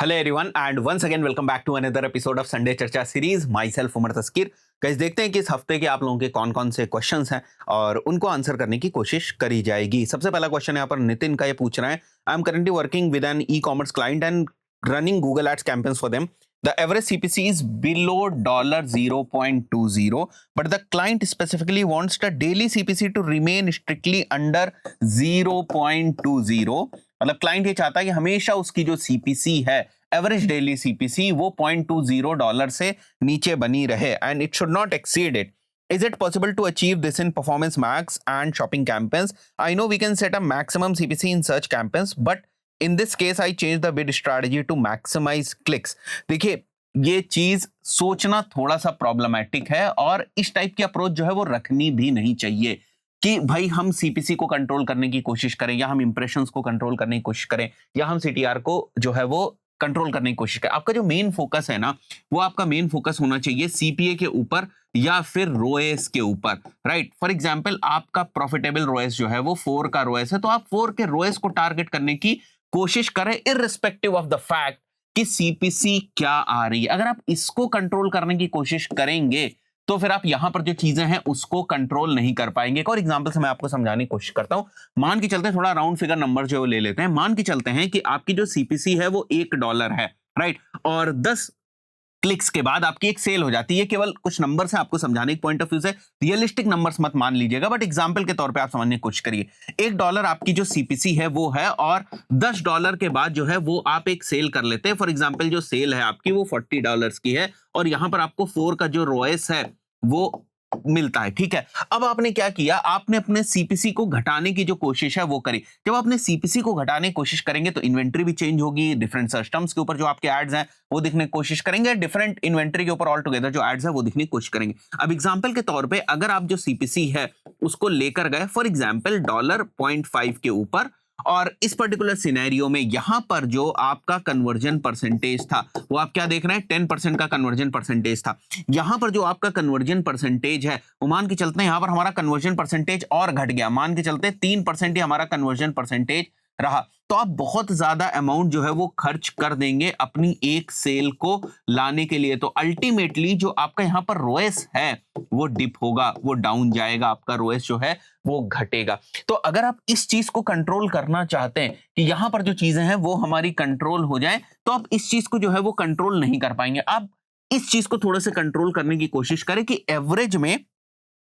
Hello everyone and once again welcome back to another episode of Sunday Charcha series myself Umar Taskeer. Guys देखते हैं कि इस हफ्ते के आप लोगों के कौन कौन से क्वेश्चंस हैं और उनको आंसर करने की कोशिश करी जाएगी। सबसे पहला क्वेश्चन यहाँ पर नितिन का ये पूछ रहा है, I am currently working with an e commerce client and running Google Ads campaigns for them. The average CPC is below $0.20, but the client specifically wants the daily CPC to remain strictly under 0.20. मतलब client ये चाहता है कि हमेशा उसकी जो CPC है, average daily CPC, वो $0.20 से नीचे बनी रहे and it should not exceed it. Is it possible to achieve this in Performance Max and shopping campaigns? I know we can set a maximum CPC in search campaigns, but in this case I change the bid strategy to maximise clicks. देखिए ये चीज सोचना थोड़ा सा problematic है और इस type की अप्रोच जो है वो रखनी भी नहीं चाहिए कि भाई हम सीपीसी को कंट्रोल करने की कोशिश करें या हम इंप्रेशंस को कंट्रोल करने की कोशिश करें या हम सीटीआर को जो है वो कंट्रोल करने की कोशिश करें। आपका जो मेन फोकस है ना, वो आपका मेन फोकस होना चाहिए सीपीए के ऊपर या फिर रोएस के ऊपर, राइट। फॉर एग्जांपल आपका प्रॉफिटेबल रोएस जो है वो 4 का रोएस है, तो आप 4 के रोएस को टारगेट करने की कोशिश करें इररिस्पेक्टिव ऑफ द फैक्ट कि सीपीसी क्या आ रही है। अगर आप इसको कंट्रोल करने की कोशिश करेंगे तो फिर आप यहां पर जो चीजें हैं उसको कंट्रोल नहीं कर पाएंगे। एक और एग्जांपल से मैं आपको समझाने की कोशिश करता हूं। मान के चलते हैं, थोड़ा राउंड फिगर नंबर जो है वो ले लेते हैं। मान के चलते हैं कि आपकी जो सीपीसी है वो $1 है, राइट, और 10 क्लिक्स के बाद आपकी एक सेल हो जाती है। केवल कुछ नंबर्स हैं, आपको समझाने के पॉइंट ऑफ व्यू से रियलिस्टिक नंबर्स मत मान लीजिएगा, बट एग्जांपल के तौर पे आप समझने की कोशिश करिए। $1 आपकी जो सीपीसी है वो है और $10 के बाद जो है वो आप एक सेल कर लेते हैं। फॉर एग्जांपल जो सेल है आपकी वो $40 की है और यहां पर आपको 4 का जो रोएस है वो मिलता है, ठीक है। अब आपने क्या किया, आपने अपने सीपीसी को घटाने की जो कोशिश है वो करी। जब आपने सीपीसी को घटाने की कोशिश करेंगे तो इन्वेंट्री भी चेंज होगी, डिफरेंट सर्च टर्म्स के ऊपर जो आपके एड्स हैं वो दिखने की कोशिश करेंगे, डिफरेंट इन्वेंट्री के ऊपर ऑल टुगेदर जो एड्स है वो दिखने की कोशिश करेंगे। अब एग्जांपल के तौर पे अगर आप जो सीपीसी है उसको लेकर गए फॉर एग्जांपल $0.5 के ऊपर, और इस पर्टिकुलर सिनेरियो में यहां पर जो आपका कन्वर्जन परसेंटेज था वो आप क्या देख रहे हैं, 10% का कन्वर्जन परसेंटेज था। यहां पर जो आपका कन्वर्जन परसेंटेज है वो मान के चलते हैं यहां पर हमारा कन्वर्जन परसेंटेज और घट गया, मान के चलते 3% ही हमारा कन्वर्जन परसेंटेज रहा, तो आप बहुत ज्यादा अमाउंट जो है वो खर्च कर देंगे अपनी एक सेल को लाने के लिए। तो अल्टीमेटली जो आपका यहां पर रोएस है वो डिप होगा, वो डाउन जाएगा, आपका रोएस जो है वो घटेगा। तो अगर आप इस चीज को कंट्रोल करना चाहते हैं कि यहां पर जो चीजें हैं वो हमारी कंट्रोल हो जाए, तो आप इस चीज को जो है वो कंट्रोल नहीं कर पाएंगे। आप इस चीज को थोड़ा सा कंट्रोल करने की कोशिश करें कि एवरेज में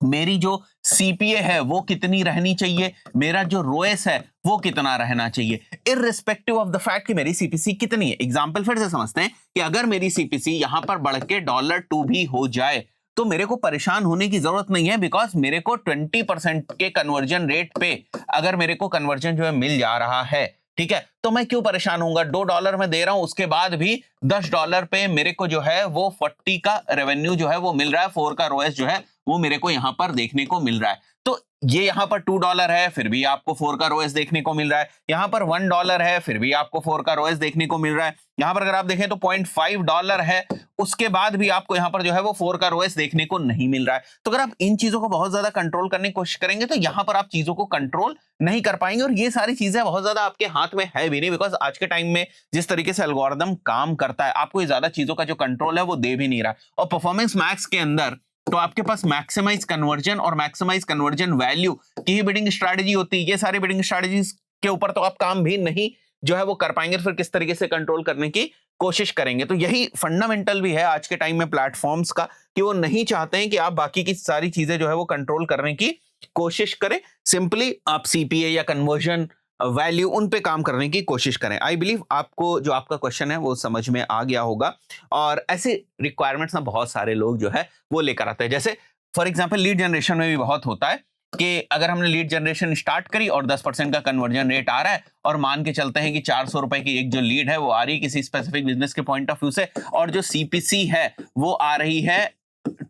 मेरी जो सीपीए है वो कितनी रहनी चाहिए, मेरा जो रोएस है वो कितना रहना चाहिए, इररिस्पेक्टिव ऑफ द फैक्ट कि मेरी सीपीसी कितनी है। एग्जांपल फिर से समझते हैं कि अगर मेरी सीपीसी यहां पर बढ़ के $2 भी हो जाए तो मेरे को परेशान होने की जरूरत नहीं है, बिकॉज मेरे को 20% के कन्वर्जन रेट पे अगर मेरे को कन्वर्जन जो है मिल जा रहा है, ठीक है, तो मैं क्यों परेशान होऊंगा। $2 में दे रहा हूं, उसके बाद भी $10 पे मेरे को जो है वो 40 का रेवेन्यू जो है वो मिल रहा है, 4 का रोएस जो है वो मेरे को यहां पर देखने को मिल रहा है। तो ये यहां पर $2 है, फिर भी आपको 4 का रोएस देखने को मिल रहा है। यहां पर $1 है, फिर भी आपको 4 का रोएस देखने को मिल रहा है। यहां पर अगर आप देखें तो $0.5 है, उसके बाद भी आपको यहां पर जो है वो 4 का रोएस देखने को नहीं मिल रहा है। तो अगर आप इन चीजों को बहुत ज्यादा कंट्रोल करने की कोशिश करेंगे तो यहां पर आप चीजों को कंट्रोल नहीं कर पाएंगे, और ये सारी चीजें बहुत ज्यादा आपके हाथ में है भी नहीं, बिकॉज आज के टाइम में जिस तरीके से एल्गोरिथम काम करता है आपको ये ज्यादा चीजों का जो कंट्रोल है वो दे भी नहीं रहा। और परफॉर्मेंस मैक्स के अंदर तो आपके पास मैक्सिमाइज कन्वर्जन और मैक्सिमाइज कन्वर्जन वैल्यू की ही बिडिंग स्ट्रैटेजी होती है। ये सारी बिडिंग स्ट्रैटेजीज के ऊपर तो आप काम भी नहीं जो है वो कर पाएंगे, फिर किस तरीके से कंट्रोल करने की कोशिश करेंगे। तो यही फंडामेंटल भी है आज के टाइम में प्लेटफॉर्म्स का कि वो नहीं चाहते हैं कि आप बाकी की सारी चीजें जो है वो कंट्रोल करने की कोशिश करें, सिंपली आप सीपीए या कन्वर्जन वैल्यू उन पे काम करने की कोशिश करें। आई बिलीव आपको जो आपका क्वेश्चन है वो समझ में आ गया होगा, और ऐसे रिक्वायरमेंट्स ना बहुत सारे लोग जो है वो लेकर आते हैं। जैसे फॉर एग्जांपल लीड जनरेशन में भी बहुत होता है कि अगर हमने लीड जनरेशन स्टार्ट करी और 10% का कन्वर्जन रेट आ रहा है, और मान के चलते हैं कि 400 रुपए की एक जो लीड है वो आ रही है किसी स्पेसिफिक बिजनेस के पॉइंट ऑफ व्यू से, और जो सीपीसी है वो आ रही है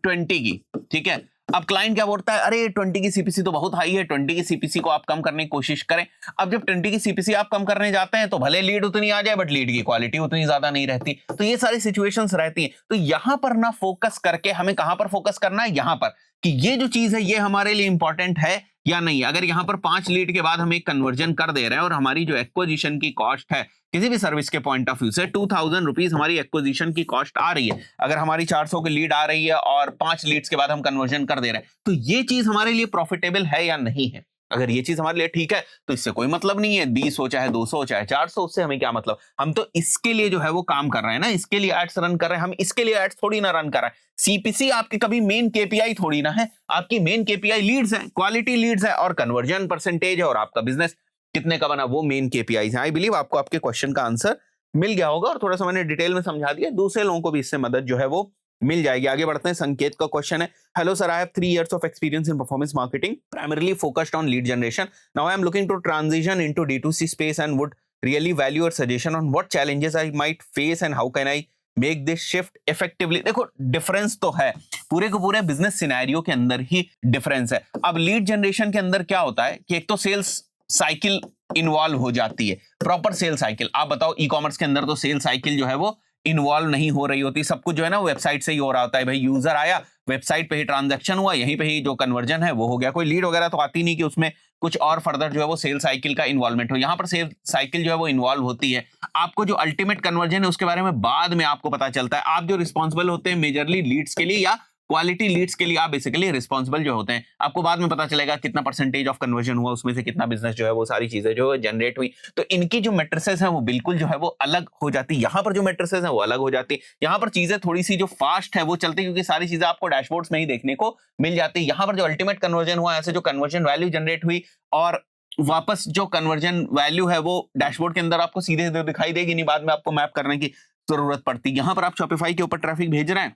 20 की, ठीक है। अब क्लाइंट क्या बोलता है, अरे 20 की सीपीसी तो बहुत हाई है, 20 की सीपीसी को आप कम करने की कोशिश करें। अब जब 20 की सीपीसी आप कम करने जाते हैं तो भले लीड उतनी आ जाए बट लीड की क्वालिटी उतनी ज्यादा नहीं रहती। तो ये सारी सिचुएशंस रहती हैं। तो यहां पर ना फोकस करके हमें कहां पर फोकस करना है, यहां पर कि ये जो चीज है ये हमारे लिए इंपॉर्टेंट है या नहीं। अगर यहाँ पर 5 लीड के बाद हम एक कन्वर्जन कर दे रहे हैं और हमारी जो एक्विजिशन की कॉस्ट है किसी भी सर्विस के पॉइंट ऑफ व्यू से 2000 रुपीज हमारी एक्विजिशन की कॉस्ट आ रही है, अगर हमारी 400 की लीड आ रही है और 5 लीड्स के बाद हम कन्वर्जन कर दे रहे हैं, तो ये चीज हमारे लिए प्रॉफिटेबल है या नहीं है। अगर ये चीज हमारे लिए ठीक है तो इससे कोई मतलब नहीं है, 20 हो चाहे 200 हो चाहे 400, उससे हमें क्या मतलब। हम तो इसके लिए जो है वो काम कर रहे हैं ना, इसके लिए एड्स रन कर रहे हैं, हम इसके लिए एड्स थोड़ी ना रन कर रहे हैं। सीपीसी आपकी कभी मेन केपीआई थोड़ी ना है, आपकी मेन केपीआई लीड्स है, क्वालिटी लीड्स है और कन्वर्जन परसेंटेज है और आपका बिजनेस कितने का बना, वो मेन केपीआई है। आई बिलीव आपको आपके क्वेश्चन का आंसर मिल गया होगा और थोड़ा सा मैंने डिटेल में समझा दिया, दूसरे लोगों को भी इससे मदद जो है वो मिल जाएगी। आगे बढ़ते हैं। संकेत का क्वेश्चन है, hello sir, I have 3 years of experience in performance marketing, primarily focused on lead generation. Now I am looking to transition into D2C space and would really value your suggestion on what challenges I might face and how can I make this shift effectively. देखो difference तो है, पूरे को पूरे business scenario के अंदर ही difference है। अब लीड जनरेशन के अंदर क्या होता है कि एक तो सेल्स साइकिल इन्वॉल्व हो जाती है, प्रॉपर सेल साइकिल। आप बताओ ई कॉमर्स के अंदर तो सेल साइकिल जो है वो इन्वॉल्व नहीं हो रही होती, सब कुछ जो है ना वेबसाइट से ही हो रहा होता है। भाई यूजर आया, वेबसाइट पे ही ट्रांजैक्शन हुआ, यहीं पे ही जो कन्वर्जन है वो हो गया, कोई लीड वगैरह तो आती नहीं कि उसमें कुछ और फर्दर जो है वो सेल साइकिल का इन्वॉल्वमेंट हो। यहाँ पर सेल साइकिल जो है वो इन्वॉल्व होती है। आपको जो अल्टीमेट कन्वर्जन है उसके बारे में बाद में आपको पता चलता है। आप जो रिस्पॉन्सिबल होते हैं मेजरली लीड्स के लिए या क्वालिटी लीड्स के लिए, आप बेसिकली रिस्पॉन्सिबल जो होते हैं, आपको बाद में पता चलेगा कितना परसेंटेज ऑफ कन्वर्जन हुआ, उसमें से कितना बिजनेस जो है वो सारी चीजें जो जनरेट हुई। तो इनकी जो मैट्रिसेस है वो बिल्कुल जो है वो अलग हो जाती है, यहाँ पर जो मैट्रिसेस है वो अलग हो जाती है। यहाँ पर चीजें थोड़ी सी जो फास्ट है वो चलती है क्योंकि सारी चीजें आपको डैशबोर्ड्स में ही देखने को मिल जाती है। यहाँ पर जो अल्टीमेट कन्वर्जन हुआ, ऐसे जो कन्वर्जन वैल्यू जनरेट हुई और वापस जो कन्वर्जन वैल्यू है वो डैशबोर्ड के अंदर आपको सीधे सीधे दिखाई देगी नहीं, बाद में आपको मैप करने की जरूरत पड़ती है। यहाँ पर आप शॉपिफाई के ऊपर ट्रैफिक भेज रहे हैं,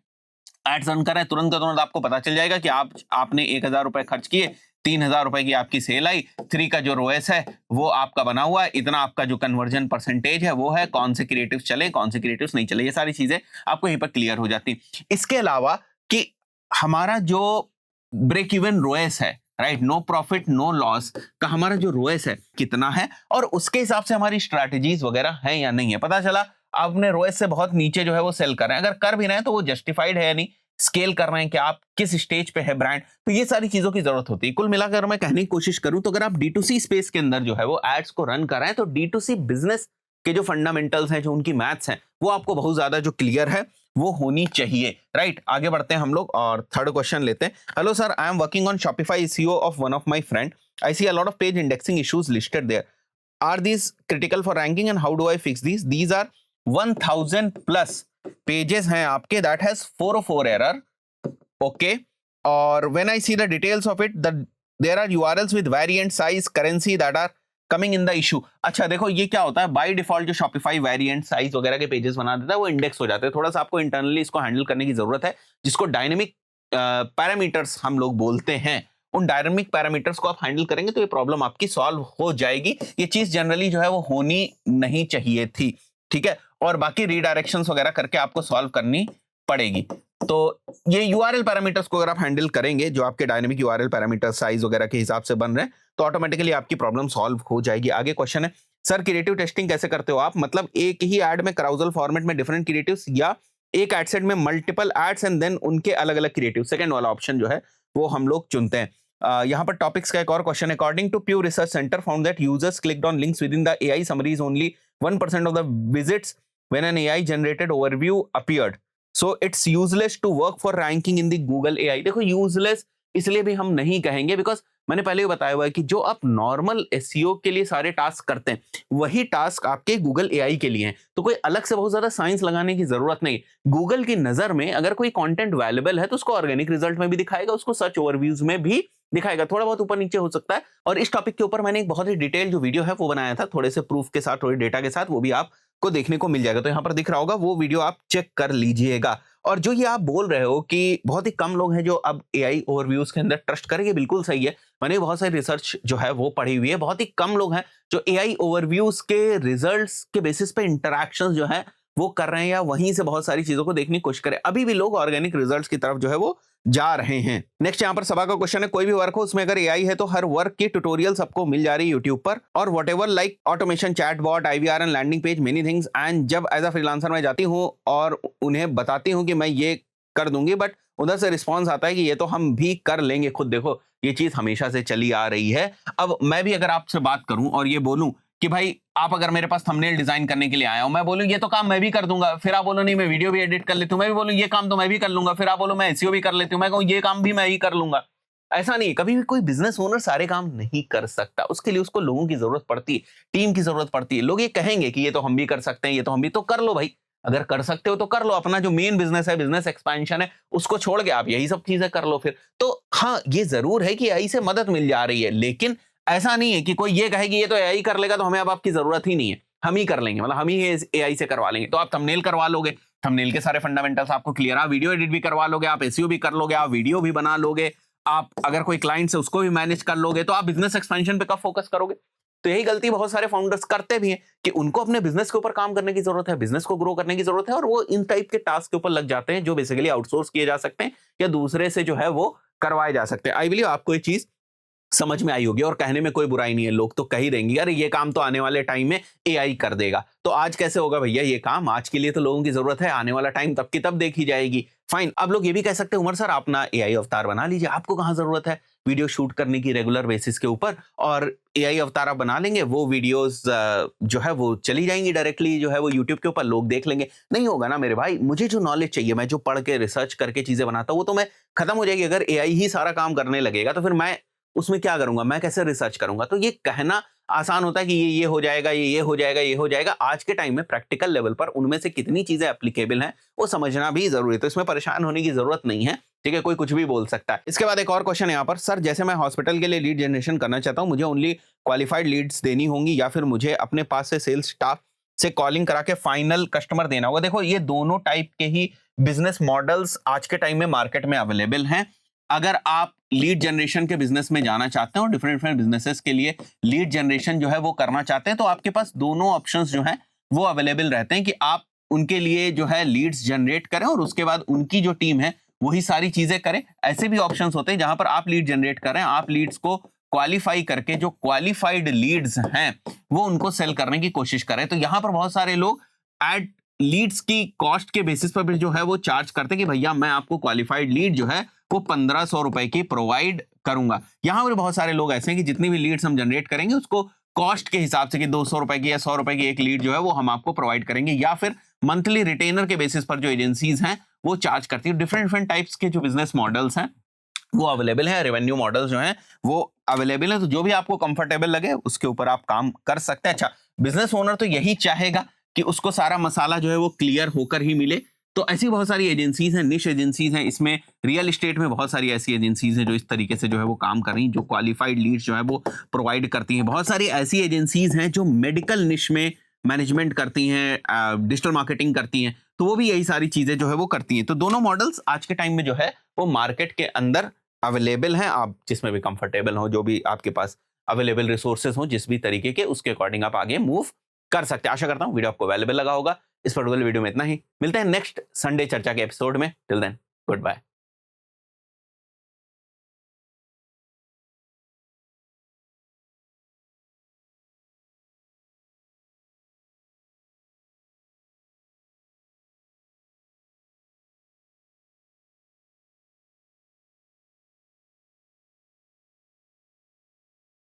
एड्स रन कर रहे हैं, तुरंत का तुरंत आपको पता चल जाएगा कि आपने 1000 रुपए खर्च किए, 3000 रुपए की आपकी सेल आई, 3 का जो रोएस है वो आपका बना हुआ है, इतना आपका जो कन्वर्जन परसेंटेज है वो है, कौन से क्रिएटिव्स चले कौन से क्रिएटिव्स नहीं चले, ये सारी चीजें आपको यहीं पर क्लियर हो जाती। इसके अलावा कि हमारा जो ब्रेक इवन रोएस है, right, no profit no loss का हमारा जो रोएस है कितना है और उसके हिसाब से हमारी स्ट्रैटेजीज वगैरह है या नहीं है। पता चला आपने रोएस से बहुत नीचे जो है वो सेल कर रहे हैं, अगर कर भी रहे हैं तो वो जस्टिफाइड है या नहीं, स्केल कर रहे हैं कि आप किस स्टेज पे है ब्रांड, तो ये सारी चीजों की जरूरत होती है। कुल मिलाकर मैं कहने की कोशिश करूं तो अगर आप D2C स्पेस के अंदर जो है वो एड्स को रन कर रहे हैं तो D2C बिजनेस के जो फंडामेंटल्स हैं, जो उनकी मैथ्स हैं, वो आपको बहुत ज्यादा जो क्लियर है वो होनी चाहिए, राइट। आगे बढ़ते हैं हम लोग और थर्ड क्वेश्चन लेते हैं। Hello sir, I am working on Shopify SEO of one of my friend, I see a lot of page indexing issues listed there, are these critical for ranking and how do I fix these? These are 1000 plus pages हैं आपके, that has 404 error, okay. और when I see the details of it, there are URLs with variant size currency that are coming in the issue। अच्छा देखो ये क्या होता है, by default जो Shopify वेरिएंट साइज वगैरह के पेजेस बना देता है वो इंडेक्स हो जाते हैं। थोड़ा सा आपको इंटरनली इसको हैंडल करने की जरूरत है, जिसको डायनेमिक पैरामीटर्स हम लोग बोलते हैं। उन डायनेमिक पैरामीटर्स को आप हैंडल करेंगे तो ये प्रॉब्लम आपकी सॉल्व हो जाएगी। ये चीज जनरली जो है वो होनी नहीं चाहिए थी, ठीक है। और बाकी रीडायरेक्शंस वगैरह करके आपको सॉल्व करनी पड़ेगी। तो ये URL पैरामीटर्स को अगर आप हैंडल करेंगे, जो आपके डायनेमिक URL पैरामीटर साइज वगैरह के हिसाब से बन रहे हैं, तो ऑटोमेटिकली आपकी प्रॉब्लम सॉल्व हो जाएगी। आगे क्वेश्चन है, सर क्रिएटिव टेस्टिंग कैसे करते हो आप? मतलब एक ही ऐड में कराउजल फॉर्मेट में डिफरेंट क्रिएटिव्स या एक एड सेट में मल्टीपल एड्स एंड देन उनके अलग अलग क्रिएटिव? सेकंड वाला ऑप्शन जो है वो हम लोग चुनते हैं। यहाँ पर टॉपिक्स का एक और क्वेश्चन है, according to Pew research centre found that users clicked on links within the AI summaries only 1% of the visits when an AI generated overview appeared, so it's useless to work for ranking in the Google AI। देखो useless इसलिए भी हम नहीं कहेंगे because मैंने पहले ही बताया हुआ है कि जो आप नॉर्मल SEO के लिए सारे टास्क करते हैं वही टास्क आपके गूगल AI के लिए हैं, तो कोई अलग से बहुत ज्यादा साइंस लगाने की जरूरत नहीं। गूगल की नजर में अगर कोई कंटेंट वैल्यूएबल है तो उसको ऑर्गेनिक रिजल्ट में भी दिखाएगा, उसको सर्च ओवरव्यूज में भी दिखाएगा, थोड़ा बहुत ऊपर नीचे हो सकता है। और इस टॉपिक के ऊपर मैंने एक बहुत ही डिटेल जो वीडियो है वो बनाया था, थोड़े से प्रूफ के साथ, थोड़े डेटा के साथ, वो भी आपको देखने को मिल जाएगा। तो यहाँ पर दिख रहा होगा, वो वीडियो आप चेक कर लीजिएगा। और जो ये आप बोल रहे हो कि बहुत ही कम लोग हैं जो अब AI ओवरव्यूज के अंदर ट्रस्ट करेंगे, बिल्कुल सही है। मैंने बहुत सारी रिसर्च जो है वो पढ़ी हुई है, बहुत ही कम लोग हैं जो AI ओवरव्यूज के रिजल्ट्स के बेसिस पे इंटरैक्शंस जो है वो कर रहे हैं या वहीं से बहुत सारी चीजों को देखने की कोशिश करें। अभी भी लोग ऑर्गेनिक रिजल्ट्स की तरफ जो है वो जा रहे हैं। नेक्स्ट यहाँ पर सभा का क्वेश्चन है, कोई भी वर्क हो उसमें अगर AI है तो हर वर्क की ट्यूटोरियल सबको मिल जा रही है यूट्यूब पर, और whatever like automation, chatbot, IVR and landing page, many things. And जब एज अ फ्रीलांसर मैं जाती हूँ और उन्हें बताती हूँ कि मैं ये कर दूंगी, बट उधर से रिस्पॉन्स आता है कि ये तो हम भी कर लेंगे खुद, देखो ये चीज हमेशा से चली आ रही है। अब मैं भी अगर आपसे बात करूं और ये बोलूं कि भाई आप अगर मेरे पास थंबनेल डिजाइन करने के लिए आया हो, मैं बोलूं ये तो काम मैं भी कर दूंगा, फिर आप बोलो नहीं मैं वीडियो भी एडिट कर लेती हूं, मैं भी बोलूं ये काम तो मैं भी कर लूंगा, फिर आप बोलो मैं एसईओ भी कर लेती हूं, मैं कहूं ये काम भी मैं ही कर लूंगा। ऐसा नहीं है, कभी भी कोई बिजनेस ओनर सारे काम नहीं कर सकता, उसके लिए उसको लोगों की जरूरत पड़ती है, टीम की जरूरत पड़ती है। लोग ये कहेंगे कि ये तो हम भी कर सकते हैं, ये तो हम भी, तो कर लो भाई, अगर कर सकते हो तो कर लो, अपना जो मेन बिजनेस है, बिजनेस एक्सपेंशन है, उसको छोड़ के आप यही सब चीजें कर लो फिर। तो हाँ, ये जरूर है कि एआई से मदद मिल जा रही है, लेकिन ऐसा नहीं है कि कोई ये कहे कि ये तो एआई कर लेगा तो हमें अब आपकी जरूरत ही नहीं है, हम ही कर लेंगे, मतलब हम ही एआई से करवा लेंगे। तो आप थंबनेल करवा लोगे, थंबनेल के सारे फंडामेंटल्स आपको क्लियर, आप वीडियो एडिट भी करवा लोगे, आप एसईओ भी कर लोगे, आप वीडियो भी बना लोगे, आप अगर कोई क्लाइंट है उसको भी मैनेज कर लोगे, तो आप बिजनेस एक्सपेंशन पे कब फोकस करोगे? तो यही गलती बहुत सारे फाउंडर्स करते भी हैं कि उनको अपने बिजनेस के ऊपर काम करने की जरूरत है, बिजनेस को ग्रो करने की जरूरत है, और वो इन टाइप के टास्क के ऊपर लग जाते हैं जो बेसिकली आउटसोर्स किए जा सकते हैं या दूसरे से जो है वो करवाए जा सकते हैं। आई बिलीव आपको ये चीज समझ में आई होगी, और कहने में कोई बुराई नहीं है, लोग तो कह ही देंगे अरे ये काम तो आने वाले टाइम में एआई कर देगा। तो आज कैसे होगा भैया ये काम? आज के लिए तो लोगों की जरूरत है, आने वाला टाइम तब की तब देखी जाएगी। फाइन, अब लोग ये भी कह सकते हैं उमर सर अपना एआई अवतार बना लीजिए, आपको कहां जरूरत है वीडियो शूट करने की रेगुलर बेसिस के ऊपर, और एआई अवतार आप बना लेंगे, वो वीडियोस जो है वो चली जाएंगी डायरेक्टली जो है वो यूट्यूब के ऊपर, लोग देख लेंगे। नहीं होगा ना मेरे भाई, मुझे जो नॉलेज चाहिए, मैं जो पढ़ के रिसर्च करके चीजें बनाता हूं, वो तो मैं खत्म हो जाएगी। अगर एआई ही सारा काम करने लगेगा तो फिर मैं उसमें क्या करूंगा, मैं कैसे रिसर्च करूंगा? तो ये कहना आसान होता है कि ये हो जाएगा, ये हो जाएगा, ये हो जाएगा। आज के टाइम में प्रैक्टिकल लेवल पर उनमें से कितनी चीजें एप्लीकेबल हैं वो समझना भी जरूरी है, तो इसमें परेशान होने की जरूरत नहीं है, ठीक है? कोई कुछ भी बोल सकता है। इसके बाद एक और क्वेश्चन यहाँ पर, सर जैसे मैं हॉस्पिटल के लिए लीड जनरेशन करना चाहता हूँ, मुझे ओनली क्वालिफाइड लीड्स देनी होंगी या फिर मुझे अपने पास से सेल्स स्टाफ से कॉलिंग करा के फाइनल कस्टमर देना होगा? देखो ये दोनों टाइप के ही बिजनेस मॉडल्स आज के टाइम में मार्केट में अवेलेबल हैं। अगर आप लीड जनरेशन के बिजनेस में जाना चाहते हैं और डिफरेंट डिफरेंट बिजनेसेस के लिए लीड जनरेशन जो है वो करना चाहते हैं, तो आपके पास दोनों ऑप्शंस जो हैं वो अवेलेबल रहते हैं कि आप उनके लिए जो है लीड्स जनरेट करें और उसके बाद उनकी जो टीम है वही सारी चीजें करें। ऐसे भी ऑप्शंस होते हैं जहां पर आप लीड जनरेट करें, आप लीड्स को क्वालिफाई करके जो क्वालिफाइड लीड्स हैं वो उनको सेल करने की कोशिश करें। तो यहां पर बहुत सारे लोग एड लीड्स की कॉस्ट के बेसिस पर भी जो है वो चार्ज करते हैं कि भैया मैं आपको क्वालिफाइड लीड जो है वो 1500 रुपए की प्रोवाइड करूंगा। यहां पर बहुत सारे लोग ऐसे हैं कि जितनी भी लीड्स हम जनरेट करेंगे उसको कॉस्ट के हिसाब से कि 200 रुपए की या 100 रुपए की एक लीड जो है वो हम आपको प्रोवाइड करेंगे, या फिर मंथली रिटेनर के बेसिस पर जो एजेंसीज हैं वो चार्ज करती है। डिफरेंट डिफरेंट टाइप्स के जो बिजनेस मॉडल्स हैं वो अवेलेबल है, रेवेन्यू मॉडल्स जो हैं वो अवेलेबल है। तो जो भी आपको कंफर्टेबल लगे उसके ऊपर आप काम कर सकते हैं। अच्छा, बिजनेस ओनर तो यही चाहेगा कि उसको सारा मसाला जो है वो क्लियर होकर ही मिले। तो ऐसी बहुत सारी एजेंसीज हैं, निश एजेंसीज हैं, इसमें रियल एस्टेट में बहुत सारी ऐसी एजेंसीज हैं जो इस तरीके से जो है वो काम कर रही हैं, जो क्वालिफाइड लीड्स जो है वो प्रोवाइड करती हैं। बहुत सारी ऐसी एजेंसीज हैं जो मेडिकल निश में मैनेजमेंट करती हैं, डिजिटल मार्केटिंग करती हैं, तो वो भी यही सारी चीजें जो है वो करती हैं। तो दोनों मॉडल्स आज के टाइम में जो है वो मार्केट के अंदर अवेलेबल हैं। आप जिसमें भी कंफर्टेबल हो, जो भी आपके पास अवेलेबल रिसोर्सेज हो, जिस भी तरीके के, उसके अकॉर्डिंग आप आगे मूव कर सकते हैं। आशा करता हूं वीडियो आपको वैल्यूएबल लगा होगा। इस पर्टिकुलर वीडियो में इतना ही, मिलते हैं नेक्स्ट संडे चर्चा के एपिसोड में। Till then, good bye.